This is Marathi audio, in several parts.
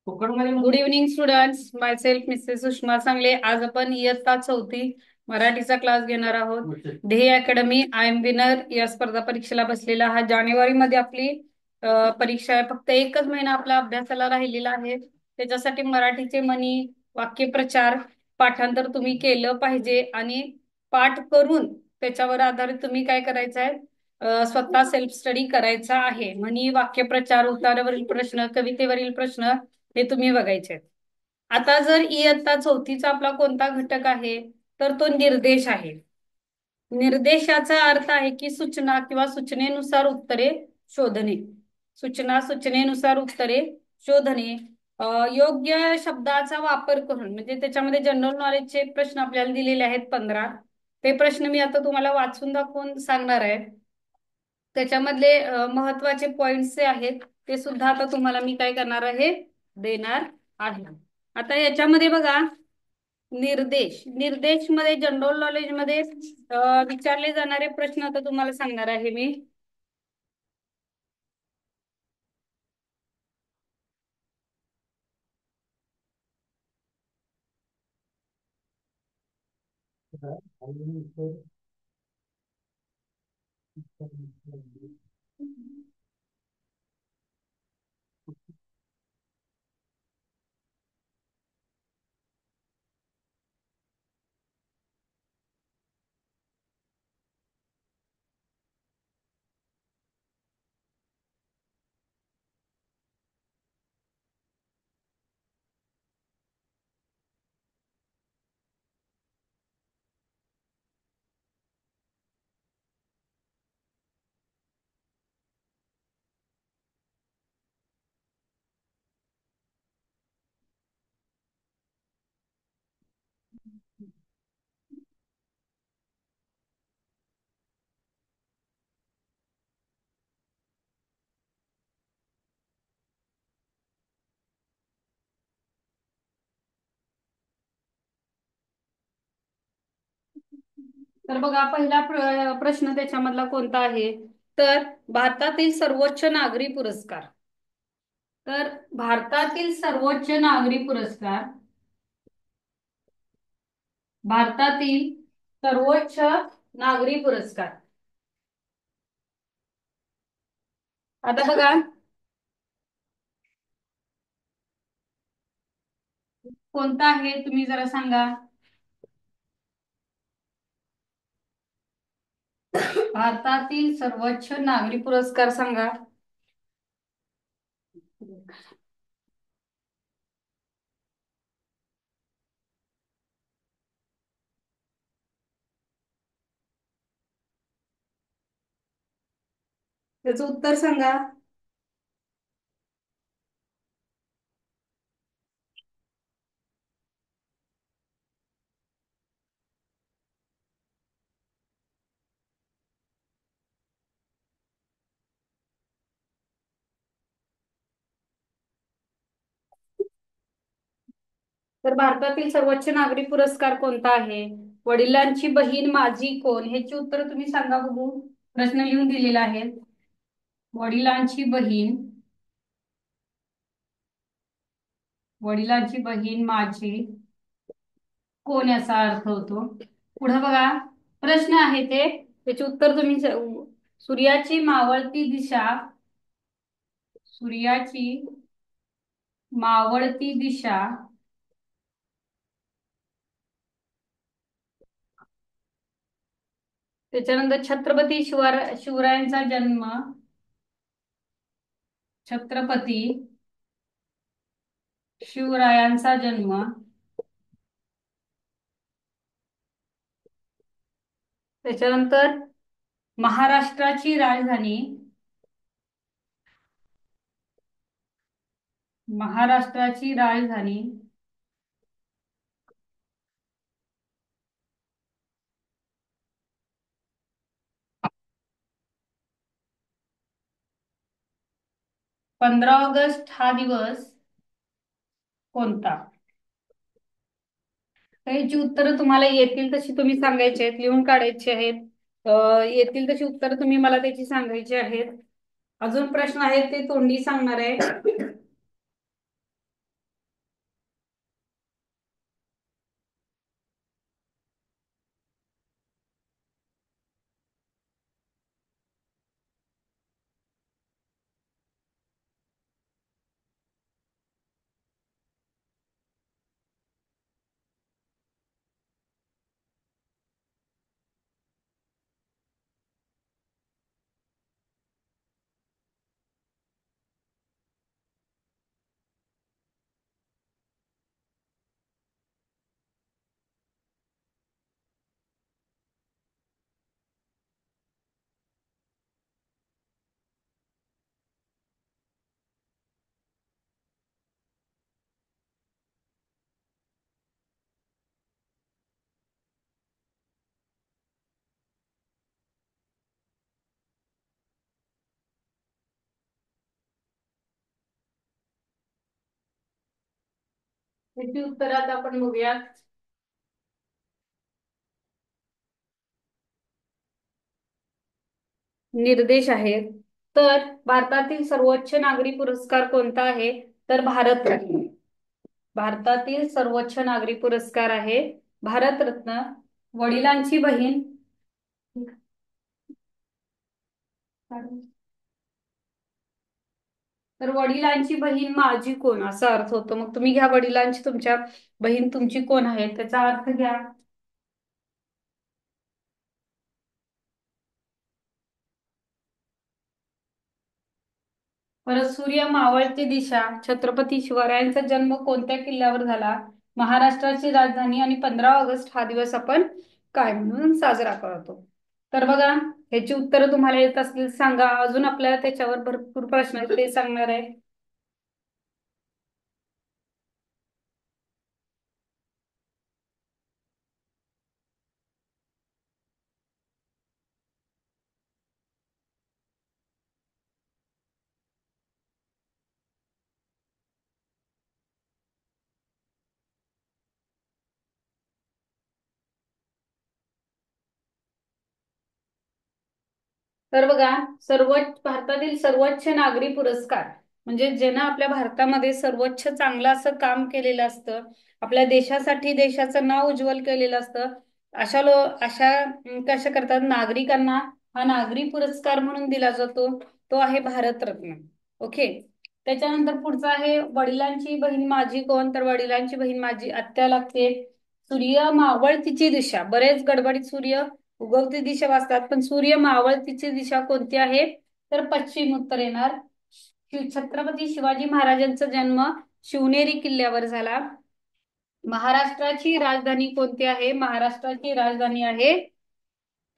गुड इव्हनिंग स्टुडंट्स, माय सेल्फ मिसेस सुषमा सांगले. आज आपण इयत्ता चौथी मराठीचा क्लास घेणार आहोत. ध्येय अकॅडमी आय एम विनर या स्पर्धा परीक्षेला बसलेला हा जानेवारी मध्ये आपली परीक्षा आहे. फक्त एकच महिना आपल्या अभ्यासाला राहिलेला आहे. त्याच्यासाठी मराठीचे म्हणी, वाक्यप्रचार, पाठांतर तुम्ही केलं पाहिजे आणि पाठ करून त्याच्यावर आधारित तुम्ही काय करायचं आहे, स्वतः सेल्फ स्टडी करायचा आहे. म्हणी, वाक्यप्रचार, उतारावरील प्रश्न, कवितेवरील प्रश्न हे तुम्ही बघायचे. आता जर इयत्ता चौथीचा आपला कोणता घटक आहे, तर तो निर्देश आहे. निर्देशाचा अर्थ आहे की सूचना किंवा सूचनेनुसार उत्तरे शोधणे. सूचना सूचनेनुसार उत्तरे शोधणे. योग्य शब्दाचा वापर करून, म्हणजे त्याच्यामध्ये जनरल नॉलेजचे प्रश्न आपल्याला दिलेले आहेत 15. ते प्रश्न मी आता तुम्हाला वाचून दाखवून सांगणार आहे. त्याच्यामधले महत्वाचे पॉइंट्स जे आहेत ते सुद्धा आता तुम्हाला मी काय करणार आहे, देणार आहे. आता याच्यामध्ये बघा, निर्देश निर्देश मध्ये जनरल नॉलेज मध्ये विचारले जाणारे प्रश्न आता तुम्हाला सांगणार आहे मी. तर बघा, पहिला प्रश्न त्याच्यामधला कोणता आहे, तर भारतातील सर्वोच्च नागरी पुरस्कार. तर भारतातील सर्वोच्च नागरी पुरस्कार, भारतातील सर्वोच्च नागरी पुरस्कार, आता बघा कोणता आहे, तुम्ही जरा सांगा. भारतातील सर्वोच्च नागरी पुरस्कार सांगा. त्याचं उत्तर सांगा. तर भारतातील सर्वोच्च नागरी पुरस्कार कोणता आहे? वडिलांची बहीण माझी कोण, ह्याची उत्तर तुम्ही सांगा बघू. प्रश्न लिहून दिलेला आहे. वडिलांची बहीण, वडिलांची बहीण माझी कोण याचा अर्थ होतो. पुढे बघा, प्रश्न आहे ते, त्याचे उत्तर तुम्ही सूर्याची मावळती दिशा, सूर्याची मावळती दिशा त्याच्यानंतर छत्रपती शिवरायांचा जन्म, छत्रपती शिवरायांचा जन्म, त्याच्यानंतर महाराष्ट्राची राजधानी, महाराष्ट्राची राजधानी, ऑगस्ट हा दिवस कोणता. याची उत्तरं तुम्हाला येतील तशी तुम्ही सांगायची आहेत, लिहून काढायची आहेत. येतील तशी उत्तरं तुम्ही मला त्याची सांगायची आहेत. अजून प्रश्न आहेत ते तोंडी सांगणार आहे. याची उत्तरात आपण बघूया. निर्देश आहेत. तर भारतातील सर्वोच्च नागरी पुरस्कार कोणता आहे? तर भारतरत्न. भारतातील सर्वोच्च नागरी पुरस्कार आहे भारतरत्न. वडिलांची बहीण. तर वडिलांची बहीण माझी कोण असा अर्थ होतो. मग तुम्ही घ्या वडिलांची तुमच्या बहीण तुमची कोण आहे त्याचा अर्थ घ्या. परत सूर्य मावळती दिशा. छत्रपती शिवरायांचा जन्म कोणत्या किल्ल्यावर झाला? महाराष्ट्राची राजधानी. आणि 15 ऑगस्ट हा दिवस आपण काय म्हणून साजरा करतो? तर बघा, ह्याची उत्तरं तुम्हाला येत असतील सांगा. अजून आपल्याला त्याच्यावर भरपूर प्रश्न आहेत ते सांगणार आहे. तर बघा, सर्वोच्च भारतातील सर्वोच्च नागरी पुरस्कार म्हणजे ज्यानं आपल्या भारतामध्ये सर्वोच्च चांगलं असं काम केलेलं असतं, आपल्या देशासाठी देशाचं नाव उज्ज्वल केलेलं असतं, कशा करतात नागरिकांना हा नागरी पुरस्कार म्हणून दिला जातो. तो आहे भारतरत्न. ओके. त्याच्यानंतर पुढचा आहे वडिलांची बहीण माझी कोण? तर वडिलांची बहीण माझी आत्या लागते. सूर्य मावळतीची दिशा. बरेच गडबडीत सूर्य उगवती दिशा वाचतात, पण सूर्य मावळतीची दिशा कोणती आहे? तर पश्चिम उत्तर येणार. छत्रपती शिवाजी महाराजांचा जन्म शिवनेरी किल्ल्यावर झाला. महाराष्ट्राची राजधानी कोणती आहे? महाराष्ट्राची राजधानी आहे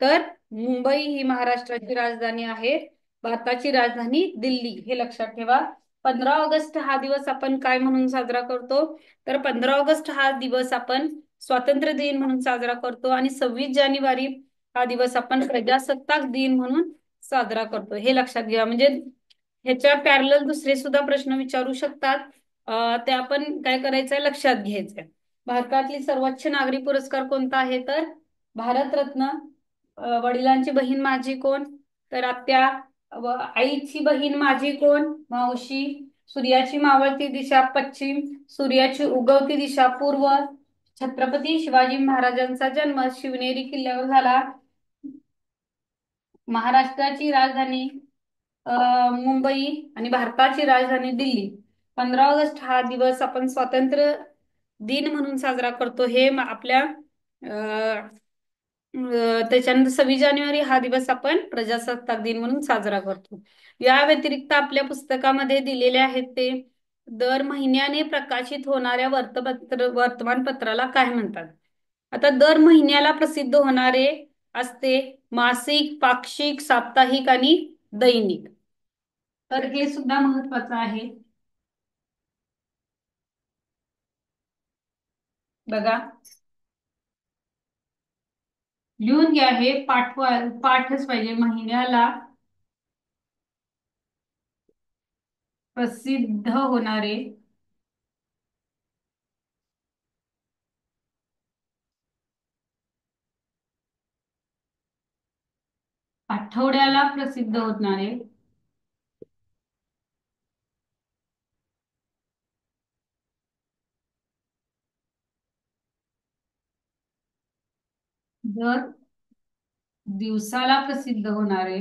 तर मुंबई ही महाराष्ट्राची राजधानी आहे. भारताची राजधानी दिल्ली हे लक्षात ठेवा. 15 ऑगस्ट हा दिवस आपण काय म्हणून साजरा करतो? तर 15 ऑगस्ट हा दिवस आपण स्वातंत्र्य दिन म्हणून साजरा करतो. आणि 26 जानेवारी हा दिवस आपण प्रजासत्ताक दिन म्हणून साजरा करतो. हे लक्षात घ्या. म्हणजे ह्याच्या पॅरलल दुसरे सुद्धा प्रश्न विचारू शकतात. ते आपण काय करायचंय लक्षात घ्यायचंय. भारतातली सर्वोच्च नागरी पुरस्कार कोणता आहे? तर भारतरत्न. वडिलांची बहीण माझी कोण? तर आत्या. आईची बहीण माझी कोण? मावशी. सूर्याची मावळती दिशा पश्चिम. सूर्याची उगवती दिशा पूर्व. छत्रपती शिवाजी महाराजांचा जन्म शिवनेरी किल्ल्यावर झाला. महाराष्ट्राची राजधानी मुंबई आणि भारताची राजधानी दिल्ली. 15 ऑगस्ट हा दिवस आपण स्वातंत्र्य दिन म्हणून साजरा करतो. हे आपल्या त्याच्यानंतर 26 जानेवारी हा दिवस आपण प्रजासत्ताक दिन म्हणून साजरा करतो. या व्यतिरिक्त आपल्या पुस्तकामध्ये दिलेले आहेत ते दर महिन्याने प्रकाशित होणाऱ्या वर्तमानपत्राला काय म्हणतात? आता दर महिन्याला प्रसिद्ध होणारे असते मासिक, पाक्षिक, साप्ताहिक आणि दैनिक. तर हे सुद्धा महत्वाचं आहे. बघा, लिहून घ्या. हे पाठच पाहिजे. महिन्याला प्रसिद्ध होणारे आठवड्याला प्रसिद्ध होणारे दर दिवसाला प्रसिद्ध होणारे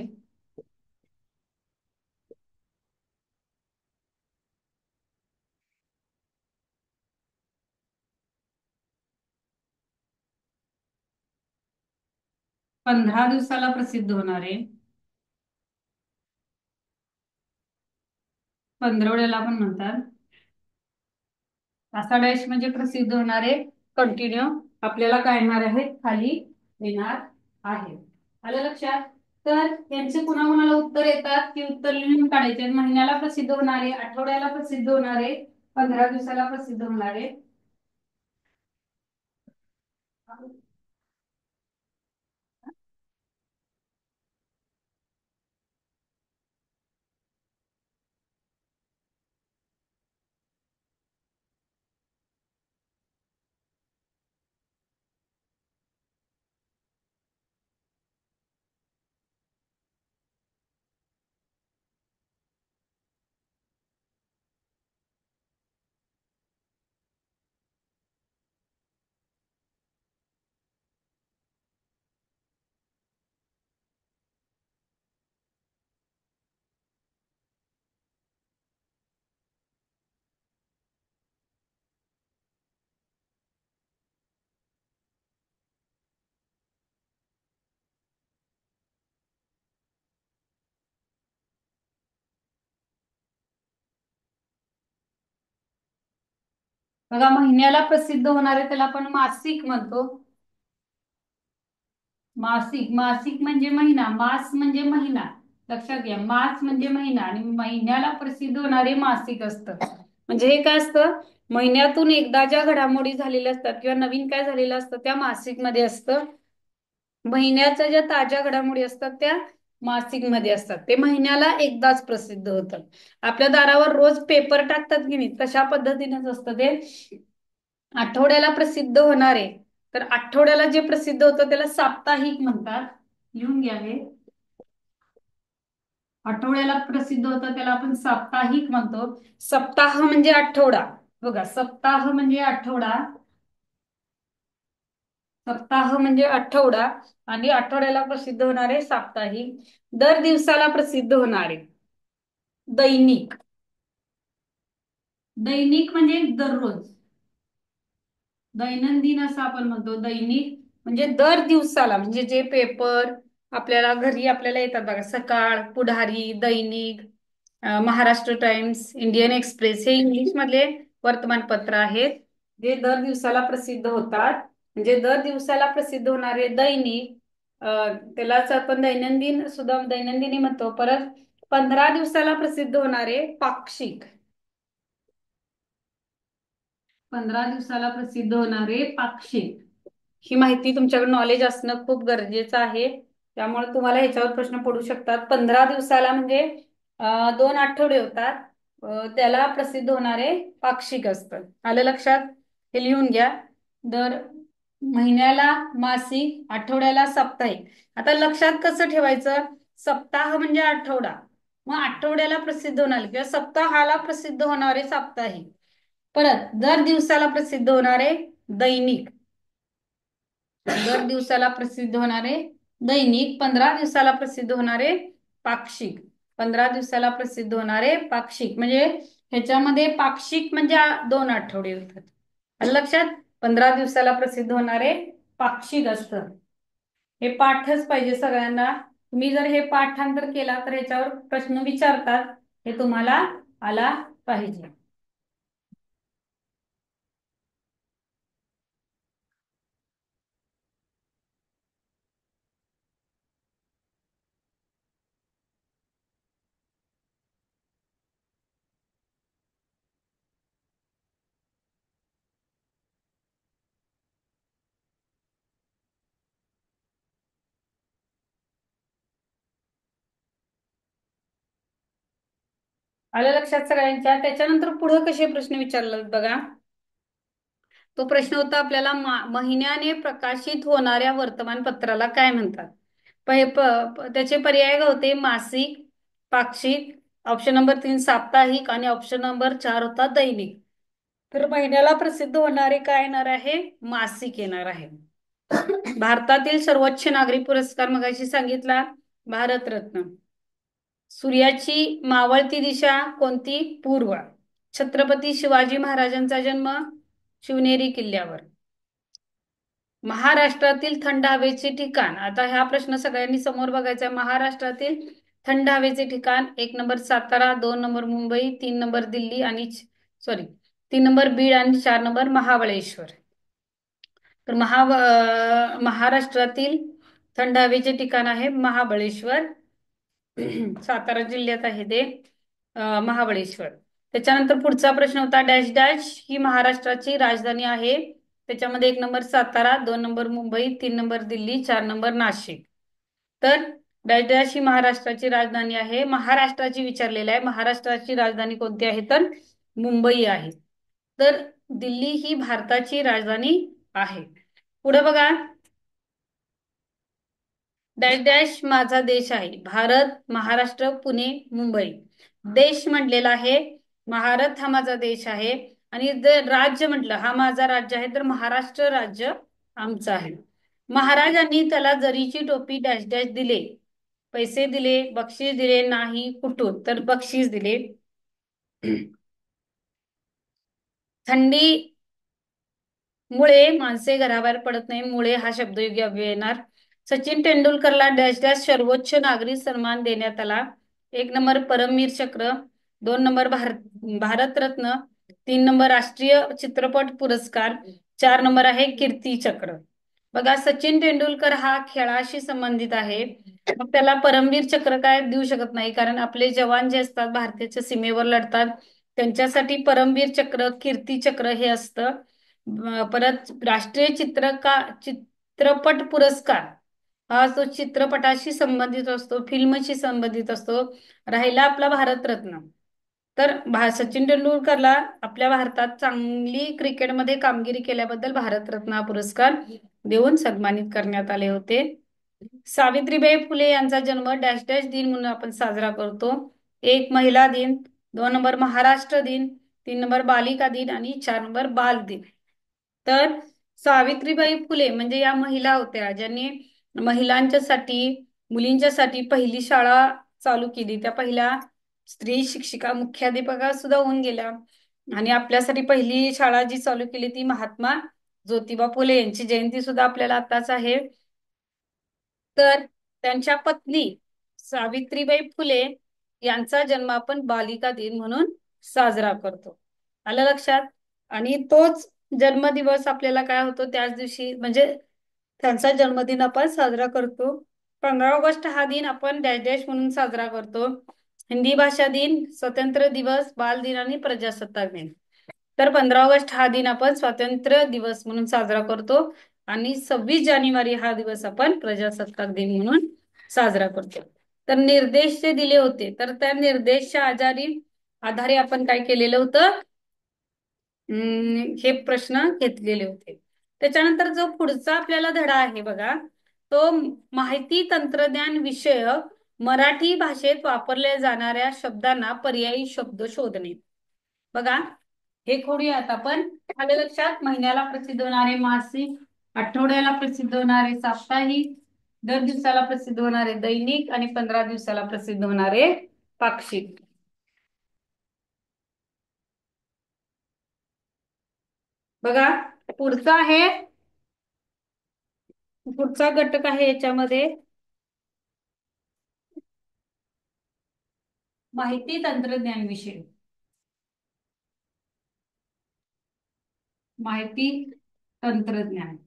15 दिवसाला प्रसिद्ध होणारे पंधरवड्याला पण म्हणतात. आषाढ म्हणजे प्रसिद्ध होणारे कंटिन्यू आपल्याला काय येणार आहे खाली येणार आहे. आलं लक्षात? तर यांचे पुन्हा कुणाला उत्तर येतात की उत्तर लिहून काढायचे. महिन्याला प्रसिद्ध होणारे, आठवड्याला प्रसिद्ध होणारे, 15 दिवसाला प्रसिद्ध होणारे. बघा, महिन्याला प्रसिद्ध होणारे त्याला आपण मासिक म्हणतो. मासिक, मासिक म्हणजे महिना, मास म्हणजे महिना. लक्षात घ्या, मास म्हणजे महिना आणि महिन्याला प्रसिद्ध होणारे मासिक असतं. म्हणजे हे काय असतं, महिन्यातून एकदा ज्या घडामोडी झालेल्या असतात किंवा नवीन काय झालेलं असतं त्या मासिक मध्ये असतं. महिन्याच्या ज्या ताज्या घडामोडी असतात त्या मासिक मध्ये असतात. ते महिन्याला एकदाच प्रसिद्ध होतं. आपल्या दारावर रोज पेपर टाकतात की नाही, तशा पद्धतीनेच असतं ते. आठवड्याला प्रसिद्ध होणारे, तर आठवड्याला जे प्रसिद्ध होतं त्याला साप्ताहिक म्हणतात. लिहून घ्या हे. आठवड्याला प्रसिद्ध होतं त्याला आपण साप्ताहिक म्हणतो. सप्ताह म्हणजे आठवडा. बघा, सप्ताह म्हणजे आठवडा. सप्ताह म्हणजे आठवडा आणि आठवड्याला प्रसिद्ध होणारे साप्ताहिक. दर दिवसाला प्रसिद्ध होणारे दैनिक. दैनिक म्हणजे दररोज. दैनंदिन असं आपण म्हणतो. दैनिक म्हणजे दर दिवसाला, म्हणजे जे पेपर आपल्याला घरी आपल्याला येतात बघा, सकाळ, पुढारी, दैनिक, महाराष्ट्र टाइम्स, इंडियन एक्सप्रेस, हे इंग्लिश मधले वर्तमानपत्र आहेत जे दर दिवसाला प्रसिद्ध होतात. म्हणजे दर दिवसाला प्रसिद्ध होणारे दैनिक, त्यालाच आपण दैनंदिन सुद्धा दैनंदिनी म्हणतो. परत 15 दिवसाला प्रसिद्ध होणारे पाक्षिक. 15 दिवसाला प्रसिद्ध होणारे पाक्षिक. ही माहिती तुमच्याकडे नॉलेज असणं खूप गरजेचं आहे. त्यामुळे तुम्हाला ह्याच्यावर प्रश्न पडू शकतात. 15 दिवसाला म्हणजे 2 आठवडे होतात, त्याला प्रसिद्ध होणारे पाक्षिक असतं. आलं लक्षात? हे लिहून घ्या. दर महिन्याला मासिक, आठवड्याला साप्ताहिक. आता लक्षात कसं ठेवायचं, सप्ताह म्हणजे आठवडा, मग आठवड्याला प्रसिद्ध होणारे किंवा सप्ताहाला प्रसिद्ध होणारे साप्ताहिक. परत दर दिवसाला प्रसिद्ध होणारे दैनिक. दर दिवसाला प्रसिद्ध होणारे दैनिक. 15 दिवसाला प्रसिद्ध होणारे पाक्षिक. 15 दिवसाला प्रसिद्ध होणारे पाक्षिक. म्हणजे ह्याच्यामध्ये पाक्षिक म्हणजे 2 आठवडे होतात. आलं लक्षात? 15 दिवसाला प्रसिद्ध होणारे पाक्षिक असतं. हे पाठच पाहिजे सगळ्यांना. तुम्ही जर हे पाठांतर केला तर ह्याच्यावर प्रश्न विचारतात, हे तुम्हाला आला पाहिजे. आलं लक्षात सगळ्यांच्या? त्याच्यानंतर पुढे कसे प्रश्न विचारले बघा. तो प्रश्न होता आपल्याला, महिन्याने प्रकाशित होणाऱ्या वर्तमानपत्राला काय म्हणतात? त्याचे पर्याय होते मासिक, पाक्षिक, ऑप्शन नंबर 3 साप्ताहिक आणि ऑप्शन नंबर 4 होता दैनिक. तर महिन्याला प्रसिद्ध होणारे काय येणार आहे? मासिक येणार आहे. भारतातील सर्वोच्च नागरी पुरस्कार मगाशी सांगितला, भारतरत्न. सूर्याची मावळती दिशा कोणती? पूर्व. छत्रपती शिवाजी महाराजांचा जन्म शिवनेरी किल्ल्यावर. महाराष्ट्रातील थंड हवेचे ठिकाण. आता हा प्रश्न सगळ्यांनी समोर बघायचा. महाराष्ट्रातील थंड हवेचे ठिकाण: 1 number Satara, 2 number Mumbai, 3 number Delhi आणि सॉरी 3 नंबर बीड आणि 4 नंबर महाबळेश्वर. तर महाराष्ट्रातील थंड हवेचे ठिकाण आहे महाबळेश्वर. सातारा जिल्ह्यात आहे ते महाबळेश्वर. त्याच्यानंतर पुढचा प्रश्न होता, डॅश डॅश ही महाराष्ट्राची राजधानी आहे. त्याच्यामध्ये 1 number Satara, 2 number Mumbai, 3 number Delhi, 4 number Nashik. तर डॅश डॅश ही महाराष्ट्राची राजधानी आहे. महाराष्ट्राची विचारलेला आहे. महाराष्ट्राची राजधानी कोणती आहे? तर मुंबई आहे. तर दिल्ली ही भारताची राजधानी आहे. पुढे बघा, डॅश डॅश माझा देश आहे. भारत, महाराष्ट्र, पुणे, मुंबई. देश म्हटलेला आहे, महाराष्ट्र हा माझा देश आहे. आणि जर राज्य म्हटलं, हा माझा राज्य आहे, तर महाराष्ट्र राज्य आमचं आहे. महाराजांनी त्याला जरीची टोपी डॅश डॅश दिले. पैसे दिले, बक्षीस दिले नाही, कुठून? तर बक्षीस दिले. थंडी मुळे माणसे घराबाहेर पडत नाही. मुळे हा शब्द योग्य अव्यय येणार. सचिन तेंडुलकरला डॅश डॅश सर्वोच्च नागरी सन्मान देण्यात आला. 1 नंबर परमवीर चक्र, 2 नंबर भारतरत्न, 3 नंबर राष्ट्रीय चित्रपट पुरस्कार, 4 नंबर आहे कीर्ती चक्र. बघा, सचिन तेंडुलकर हा खेळाशी संबंधित आहे, मग त्याला परमवीर चक्र काय देऊ शकत नाही, कारण आपले जवान जे असतात भारताच्या सीमेवर लढतात त्यांच्यासाठी परमवीर चक्र, कीर्ती चक्र हे असतं. परत राष्ट्रीय चित्रपट पुरस्कार हा तो चित्रपटाशी संबंधित असतो, फिल्मशी संबंधित असतो. राहिला आपला भारतरत्न. तर सचिन तेंडुलकरला आपल्या भारतात चांगली क्रिकेटमध्ये कामगिरी केल्याबद्दल भारतरत्न हा पुरस्कार देऊन सन्मानित करण्यात आले होते. सावित्रीबाई फुले यांचा जन्म डॅश डॅश दिन म्हणून आपण साजरा करतो. 1 महिला दिन, 2 नंबर महाराष्ट्र दिन, 3 नंबर बालिका दिन आणि 4 नंबर बाल दिन. तर सावित्रीबाई फुले म्हणजे या महिला होत्या ज्यांनी महिलांच्यासाठी, मुलींच्यासाठी पहिली शाळा चालू केली. त्या पहिल्या स्त्री शिक्षिका, मुख्याध्यापिका सुद्धा होऊन गेल्या. आणि आपल्यासाठी पहिली शाळा जी चालू केली ती महात्मा ज्योतिबा फुले यांची जयंती सुद्धा आपल्याला आताच आहे. तर त्यांच्या पत्नी सावित्रीबाई फुले यांचा जन्म आपण बालिका दिन म्हणून साजरा करतो. आलं लक्षात? आणि तोच जन्मदिवस आपल्याला काय होतो त्याच दिवशी, म्हणजे त्यांचा जन्मदिन आपण साजरा करतो. 15 ऑगस्ट हा दिन आपण डॅश डॅश म्हणून साजरा करतो. हिंदी भाषा दिन, स्वतंत्र दिवस, बाल दिन आणि प्रजासत्ताक दिन. तर 15 ऑगस्ट हा दिन आपण स्वातंत्र्य दिवस म्हणून साजरा करतो आणि 26 जानेवारी हा दिवस आपण प्रजासत्ताक दिन म्हणून साजरा करतो. तर निर्देश जे दिले होते तर त्या निर्देशच्या आधारे आपण काय केलेलं होतं, हे प्रश्न घेतलेले होते. त्याच्यानंतर जो पुढचा आपल्याला धडा आहे बघा, तो माहिती तंत्रज्ञान विषयक मराठी भाषेत वापरल्या जाणाऱ्या शब्दांना पर्यायी शब्द शोधणे. बघा, हे खोडूयात आपण. आलं लक्षात? महिन्याला प्रसिद्ध होणारे मासिक, आठवड्याला प्रसिद्ध होणारे साप्ताहिक, दर दिवसाला प्रसिद्ध होणारे दैनिक आणि 15 दिवसाला प्रसिद्ध होणारे पाक्षिक. बघा, पुढचा आहे, पुढचा घटक आहे याच्यामध्ये माहिती तंत्रज्ञान विषय. माहिती तंत्रज्ञान.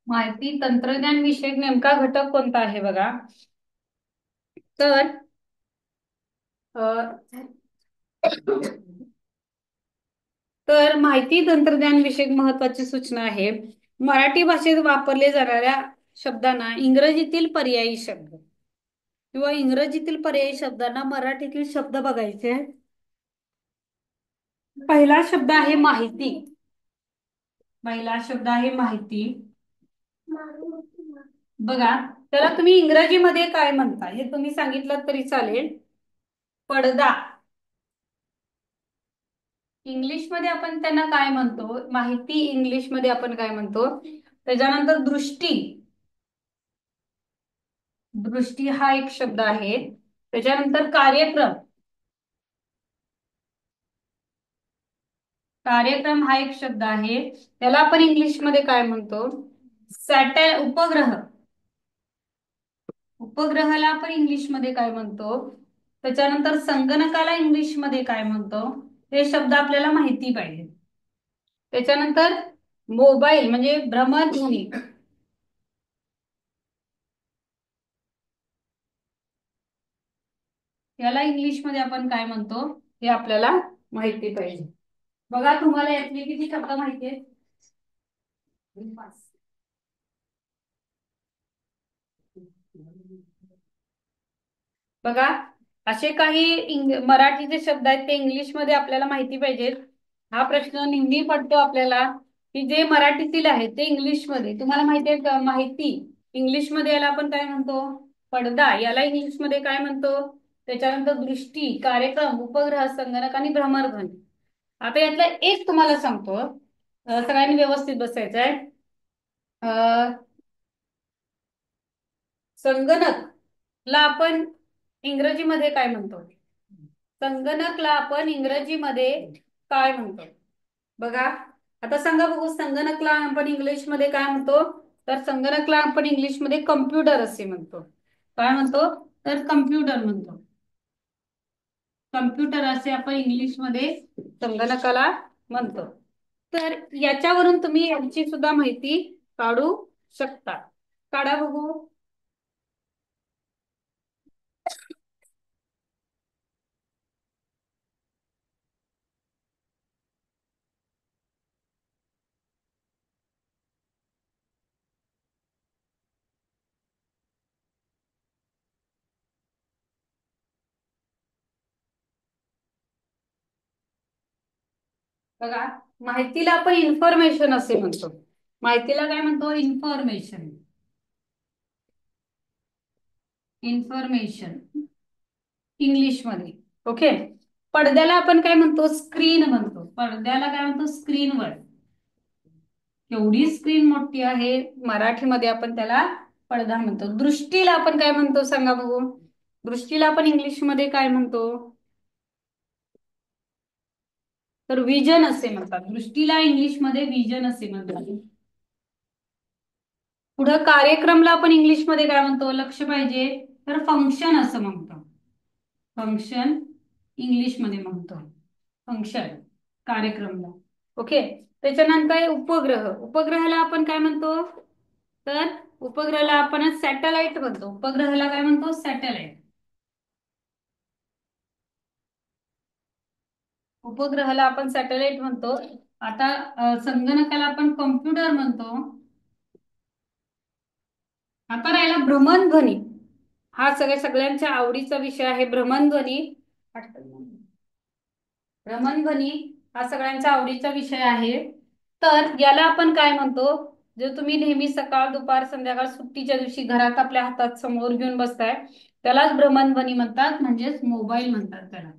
माहिती तंत्रज्ञान विषयक नेमका घटक कोणता आहे बघा. तर अ, तर माहिती तंत्रज्ञान विषयक महत्वाची सूचना आहे, मराठी भाषेत वापरले जाणाऱ्या शब्दांना इंग्रजीतील पर्यायी शब्द किंवा इंग्रजीतील पर्यायी शब्दांना मराठीतील शब्द बघायचे. पहिला शब्द आहे माहिती. पहिला शब्द आहे माहिती. बघा, त्याला तुम्ही इंग्रजीमध्ये काय म्हणता हे तुम्ही सांगितलं तरी चालेल. पडदा. इंग्लिशमध्ये आपण त्यांना काय म्हणतो, माहिती इंग्लिशमध्ये आपण काय म्हणतो. त्याच्यानंतर दृष्टी. दृष्टी हा एक शब्द आहे. त्याच्यानंतर कार्यक्रम. कार्यक्रम हा एक शब्द आहे, त्याला आपण इंग्लिशमध्ये काय म्हणतो, उपग्रह. उपग्रहाला आपण इंग्लिशमध्ये काय म्हणतो. त्याच्यानंतर संगणकाला इंग्लिशमध्ये काय म्हणतो हे शब्द आपल्याला माहिती पाहिजे. त्याच्यानंतर मोबाईल म्हणजे भ्रमणध्वनी. याला इंग्लिशमध्ये आपण काय म्हणतो हे आपल्याला माहिती पाहिजे. बघा, तुम्हाला यातले किती शब्द माहिती आहेत. बघा, असे काही मराठीचे शब्द आहेत ते इंग्लिशमध्ये आपल्याला माहिती पाहिजेत. हा प्रश्न नेहमी पडतो आपल्याला की जे मराठीतील आहे ते इंग्लिशमध्ये. तुम्हाला माहिती आहे का, माहिती इंग्लिशमध्ये याला आपण काय म्हणतो, पडदा. याला इंग्लिशमध्ये काय म्हणतो. त्याच्यानंतर दृष्टी, कार्यक्रम, उपग्रह, संगणक आणि भ्रमणध्वनी. आता यातलं एक तुम्हाला सांगतो, सगळ्यांनी व्यवस्थित बसायचं आहे. संगणकला आपण इंग्रजीमध्ये काय म्हणतो. संगणकला आपण इंग्रजीमध्ये काय म्हणतो. बघा, आता सांगा बघू, संगणकला आपण इंग्लिशमध्ये काय म्हणतो. तर संगणकाला आपण इंग्लिशमध्ये कम्प्युटर असे म्हणतो. काय म्हणतो? तर कम्प्युटर म्हणतो. कम्प्युटर असे आपण इंग्लिशमध्ये संगणकाला म्हणतो. तर याच्यावरून तुम्ही यांची सुद्धा माहिती काढू शकता. काढा बघू. बघा, माहितीला आपण इन्फॉर्मेशन असे म्हणतो. माहितीला काय म्हणतो? इन्फॉर्मेशन. इन्फॉर्मेशन इंग्लिशमध्ये. ओके. पडद्याला आपण काय म्हणतो? स्क्रीन म्हणतो. पडद्याला काय म्हणतो? स्क्रीनवर. एवढी स्क्रीन मोठी आहे, मराठीमध्ये आपण त्याला पडदा म्हणतो. दृष्टीला आपण काय म्हणतो सांगा बघू. दृष्टीला आपण इंग्लिशमध्ये काय म्हणतो? तर विजन असे म्हणतात. दृष्टीला इंग्लिशमध्ये विजन असे म्हणतात. पुढं कार्यक्रमला आपण इंग्लिशमध्ये काय म्हणतो? लक्ष पाहिजे. तर फंक्शन असं म्हणतो. फंक्शन इंग्लिशमध्ये म्हणतो. फंक्शन कार्यक्रमला. ओके. त्याच्यानंतर उपग्रह. उपग्रहाला आपण काय म्हणतो? तर उपग्रहाला आपण सॅटेलाइट म्हणतो. उपग्रहाला काय म्हणतो? सॅटेलाइट. उपग्रहाला आपण सॅटेलाइट म्हणतो. आता संगणकाला आपण कम्प्युटर म्हणतो. आता राहिला भ्रमणध्वनी. हा सगळ्यांच्या आवडीचा विषय आहे, भ्रमणध्वनी. भ्रमणध्वनी हा सगळ्यांचा आवडीचा विषय आहे. तर याला आपण काय म्हणतो? जे तुम्ही नेहमी सकाळ दुपार संध्याकाळ सुट्टीच्या दिवशी घरात आपल्या हातात समोर घेऊन बसताय, त्यालाच भ्रमणध्वनी म्हणतात, म्हणजेच मोबाईल म्हणतात त्याला.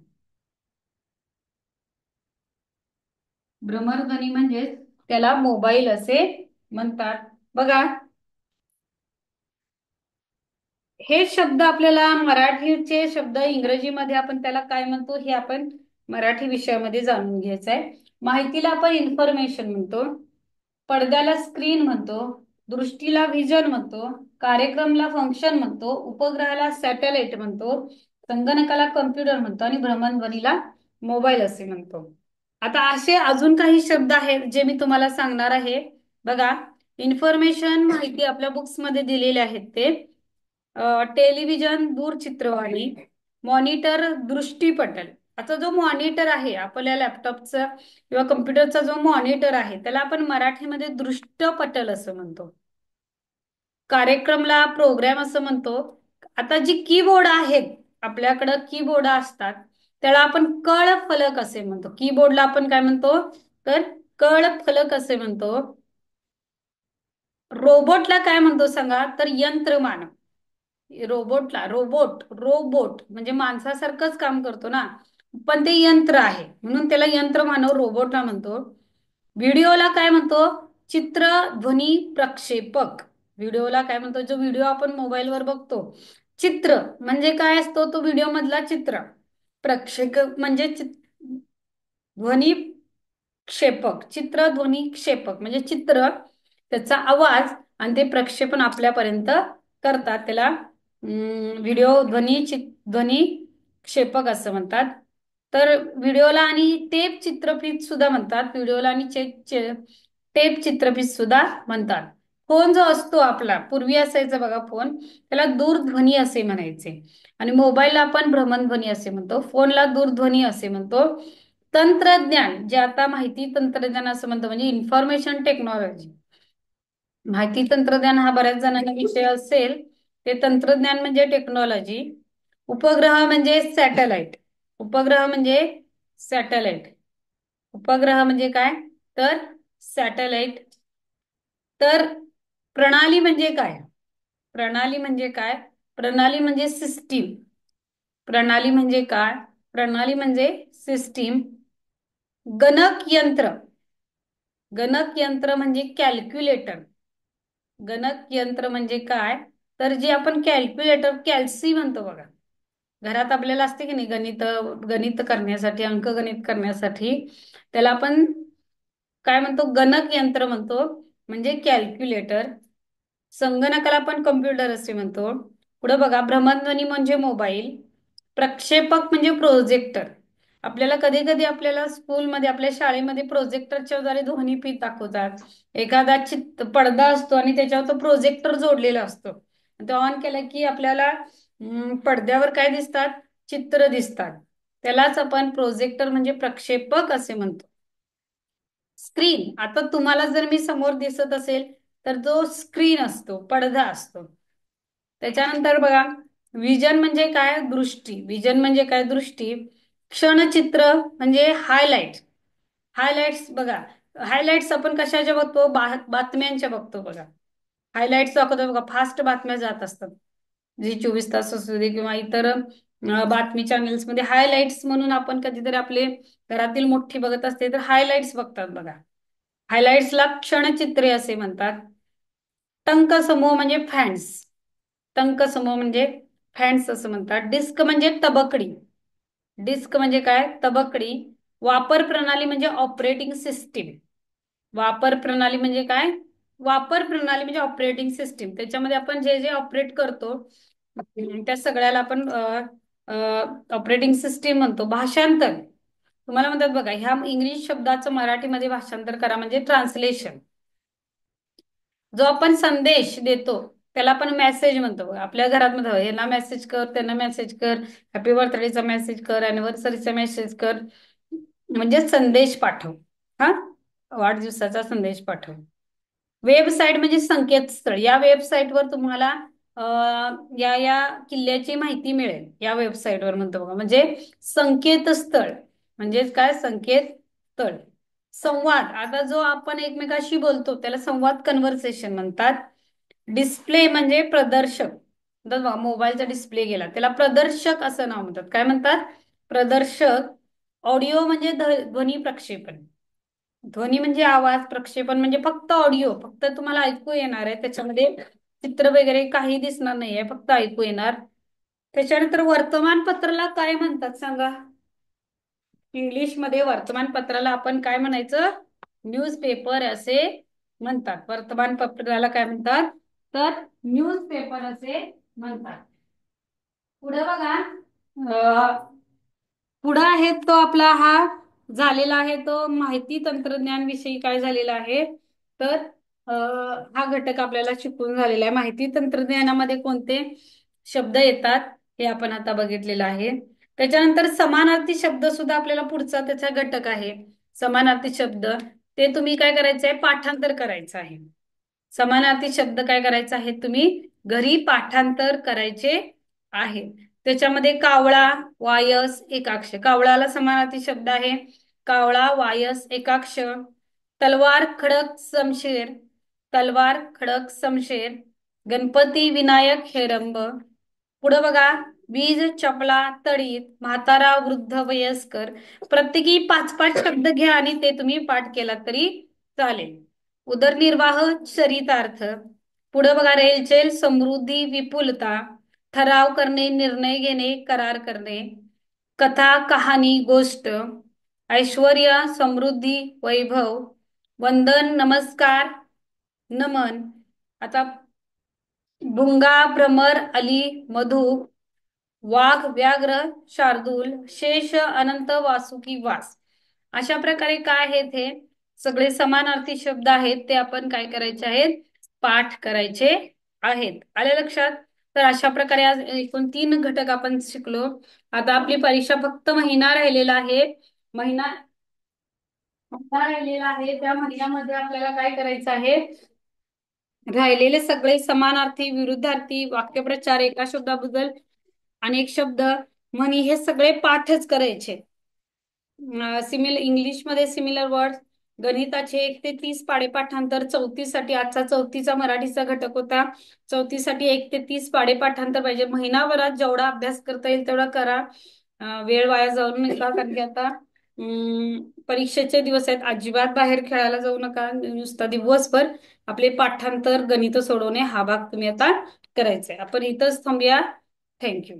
भ्रमणध्वनी म्हणजेच त्याला मोबाईल असे म्हणतात. बघा, हे शब्द आपल्याला मराठीचे शब्द इंग्रजीमध्ये आपण त्याला काय म्हणतो हे आपण मराठी विषयामध्ये जाणून घ्यायचं आहे. माहितीला आपण इन्फॉर्मेशन म्हणतो. पडद्याला स्क्रीन म्हणतो. दृष्टीला व्हिजन म्हणतो. कार्यक्रमला फंक्शन म्हणतो. उपग्रहाला सॅटेलाइट म्हणतो. संगणकाला कम्प्युटर म्हणतो आणि भ्रमणध्वनीला मोबाईल असे म्हणतो. आता असे अजून काही शब्द आहेत जे मी तुम्हाला सांगणार आहे. बघा, इन्फॉर्मेशन माहिती आपल्या बुक्स मध्ये दिलेले आहेत ते. टेलिव्हिजन दूरचित्रवाणी. मॉनिटर दृष्टीपटल. आता जो मॉनिटर आहे आपल्या लॅपटॉपचा किंवा कम्प्युटरचा जो मॉनिटर आहे त्याला आपण मराठीमध्ये दृष्टपटल असं म्हणतो. कार्यक्रमला प्रोग्राम असं म्हणतो. आता जी कीबोर्ड आहेत आपल्याकडं, कीबोर्ड असतात त्याला आपण कळ फलक असे म्हणतो. कीबोर्डला आपण काय म्हणतो? तर कळ फलक असे म्हणतो. रोबोटला काय म्हणतो सांगा? तर यंत्रमानव. रोबोट रोबोट म्हणजे माणसासारखंच काम करतो ना, पण ते यंत्र आहे म्हणून त्याला यंत्रमानव रोबोटला म्हणतो. व्हिडिओला काय म्हणतो? चित्र ध्वनी प्रक्षेपक. व्हिडिओला काय म्हणतो? जो व्हिडिओ आपण मोबाईलवर बघतो, चित्र म्हणजे काय असतो? तो व्हिडिओ मधला चित्र. प्रक्षेपक म्हणजे ध्वनी क्षेपक. चित्र ध्वनी क्षेपक म्हणजे चित्र, त्याचा आवाज आणि ते प्रक्षेपण आपल्यापर्यंत करतात, त्याला व्हिडिओ ध्वनी क्षेपक असं म्हणतात. तर व्हिडिओला आणि टेप चित्रफित सुद्धा म्हणतात. व्हिडिओला आणि टेप चित्रफित सुद्धा म्हणतात. फोन जो असतो आपला, पूर्वी असायचा बघा फोन, त्याला दूरध्वनी असे म्हणायचे. आणि मोबाईलला आपण भ्रमणध्वनी असे म्हणतो. फोनला दूरध्वनी असे म्हणतो. तंत्रज्ञान जे आता माहिती तंत्रज्ञान असं म्हणतो, म्हणजे इन्फॉर्मेशन टेक्नॉलॉजी. माहिती तंत्रज्ञान हा बऱ्याच जणांना विषय असेल. ते तंत्रज्ञान म्हणजे टेक्नॉलॉजी. उपग्रह म्हणजे सॅटेलाइट. उपग्रह म्हणजे सॅटेलाइट. उपग्रह म्हणजे काय? तर सॅटेलाइट. तर प्रणाली म्हणजे काय? प्रणाली म्हणजे काय? प्रणाली म्हणजे सिस्टीम. प्रणाली म्हणजे काय? प्रणाली म्हणजे सिस्टीम. गणक यंत्र. गणक यंत्र म्हणजे कॅल्क्युलेटर. गणक यंत्र म्हणजे काय? तर जे आपण कॅल्क्युलेटर कॅल्सी म्हणतो बघा, घरात आपल्याला असते की नाही गणित, गणित करण्यासाठी, अंकगणित करण्यासाठी, त्याला आपण काय म्हणतो? गणक यंत्र म्हणतो, म्हणजे कॅल्क्युलेटर. संगणकाला आपण कम्प्युटर असे म्हणतो. पुढे बघा, भ्रमणध्वनी म्हणजे मोबाईल. प्रक्षेपक म्हणजे प्रोजेक्टर. आपल्याला कधी कधी आपल्याला स्कूलमध्ये आपल्या शाळेमध्ये प्रोजेक्टरच्या द्वारे ध्वनीफीत दाखवतात. एखादा पडदा असतो आणि त्याच्यावर तो प्रोजेक्टर जोडलेला असतो. तो ऑन केला की आपल्याला पडद्यावर काय दिसतात? चित्र दिसतात. त्यालाच आपण प्रोजेक्टर म्हणजे प्रक्षेपक असे म्हणतो. स्क्रीन, आता तुम्हाला जर मी समोर दिसत असेल तर तो स्क्रीन असतो, पडदा असतो. त्याच्यानंतर बघा, विजन म्हणजे काय? दृष्टी. विजन म्हणजे काय? दृष्टी. क्षणचित्र म्हणजे हायलाइट. हायलाइट्स बघा, हायलाइट्स आपण कशाच्या बघतो? बातम्यांच्या बघतो बघा. हायलाइट्स दाखवतो बघा, फास्ट बातम्या जात असतात. जी 24 तास असू दे किंवा इतर बातमी चॅनल्स मध्ये हायलाइट्स म्हणून आपण कधीतरी आपले घरातील मोठी बघत असते तर हायलाइट्स बघतात बघा. हायलाइट्सला क्षणचित्रे असे म्हणतात. टंक समूह म्हणजे फॅन्स. टंक समूह म्हणजे फॅन्स असं म्हणतात. डिस्क म्हणजे तबकडी. डिस्क म्हणजे काय? तबकडी. वापर प्रणाली म्हणजे ऑपरेटिंग सिस्टीम. वापर प्रणाली म्हणजे काय? वापर प्रणाली म्हणजे ऑपरेटिंग सिस्टीम. त्याच्यामध्ये आपण जे जे ऑपरेट करतो त्या सगळ्याला आपण ऑपरेटिंग सिस्टीम म्हणतो. भाषांतर, तुम्हाला म्हणतात बघा, ह्या इंग्लिश शब्दाचं मराठीमध्ये भाषांतर करा म्हणजे ट्रान्सलेशन. जो आपण संदेश देतो त्याला आपण मेसेज म्हणतो. आपल्या घरात मध्ये यांना मेसेज कर, त्यांना मेसेज कर, हॅपी बर्थडेचा मेसेज कर, अॅनिव्हर्सरीचा मेसेज कर, म्हणजे संदेश पाठव. हा, वाढदिवसाचा संदेश पाठव. वेबसाईट म्हणजे संकेतस्थळ. या वेबसाईटवर तुम्हाला या किल्ल्याची माहिती मिळेल. या वेबसाईटवर म्हणतो बघा, म्हणजे संकेतस्थळ. म्हणजेच काय? संकेतस्थळ. संवाद, आता जो आपण एकमेकाशी बोलतो त्याला संवाद, कन्व्हर्सेशन म्हणतात. डिस्प्ले म्हणजे प्रदर्शक. बघा, मोबाईलचा डिस्प्ले गेला त्याला प्रदर्शक असं नाव म्हणतात. काय म्हणतात? प्रदर्शक. ऑडिओ म्हणजे ध्वनी प्रक्षेपण. ध्वनी म्हणजे आवाज, प्रक्षेपण म्हणजे फक्त ऑडिओ, फक्त तुम्हाला ऐकू येणार आहे, त्याच्यामध्ये चित्र वगैरे काही दिसणार नाहीये, फक्त ऐकू येणार. त्याच्यानंतर वर्तमानपत्राला काय म्हणतात सांगा? इंग्लिश मध्ये वर्तमानपत्राला आपण काय म्हणायचं? न्यूजपेपर असे म्हणतात. वर्तमानपत्राला काय म्हणतात? तर न्यूजपेपर असे म्हणतात. पुढे बघा, पुढे आहे तो आपला हा झालेला आहे तो माहिती तंत्रज्ञान विषयी काय झालेला आहे तर हा घटक आपल्याला शिकून झालेला आहे. माहिती तंत्रज्ञानामध्ये कोणते शब्द येतात हे आपण आता बघितलेलं आहे. त्याच्यानंतर समानार्थी शब्द सुद्धा आपल्याला पुढचा त्याचा घटक आहे. समानार्थी शब्द ते तुम्ही काय करायचं आहे? पाठांतर करायचं आहे. समानार्थी शब्द काय करायचा आहे? तुम्ही घरी पाठांतर करायचे आहे. त्याच्यामध्ये कावळा, वायस, एकाक्ष. कावळाला समानार्थी शब्द आहे कावळा, वायस, एकाक्ष. तलवार, खडक, शमशेर. तलवार, खडक, शमशेर. गणपती, विनायक, हेरंब. पुढे बघा, वीज, चपला, तडीत, म्हातारा, वृद्ध, वयस्कर. प्रत्येकी 5-5 शब्द घ्या आणि ते तुम्ही पाठ केला तरी चालेल. उदरनिर्वाह, चरितार्थ. पुढे बघा, रेलचेल, समृद्धी, विपुलता. ठराव करणे, निर्णय घेणे, करार करणे. कथा, कहाणी, गोष्ट. ऐश्वर्य, समृद्धी, वैभव. वंदन, नमस्कार, नमन. आता भुंगा, भ्रमर, अली, मधु. वाघ, व्याघ्र, शार्दूल. शेष, अनंत, वासुकी, वास. अशा प्रकारे काय आहेत? हे सगळे समानार्थी शब्द आहेत, ते आपण काय करायचे आहेत? पाठ करायचे आहेत. आले लक्षात? तर अशा प्रकारे आज एकूण 3 घटक आपण शिकलो. आता आपली परीक्षा फक्त महिना राहिलेला आहे. महिना राहिलेला आहे, त्या महिन्यामध्ये आपल्याला काय करायचं आहे? राहिलेले सगळे समानार्थी, विरुद्धार्थी, वाक्यप्रचार, एका शब्दाबद्दल अनेक शब्द, म्हणी, हे सगळे पाठच करायचे. इंग्लिशमध्ये सिमिलर वर्ड. गणिताचे 1 ते 30 पाडे पाठांतर. चौथीसाठी आजचा चौथीचा मराठीचा घटक होता. चौथीसाठी 1 ते 30 पाडे पाठांतर पाहिजे. महिनाभरात जेवढा अभ्यास करता येईल तेवढा करा. वेळ वाया जाऊ नका, कारण की आता परीक्षेचे दिवस आहेत. अजिबात बाहेर खेळायला जाऊ नका. नुसता दिवसभर आपले पाठांतर, गणित सोडवणे हा भाग तुम्ही आता करायचा आहे. आपण इथंच थांबूया. थँक्यू.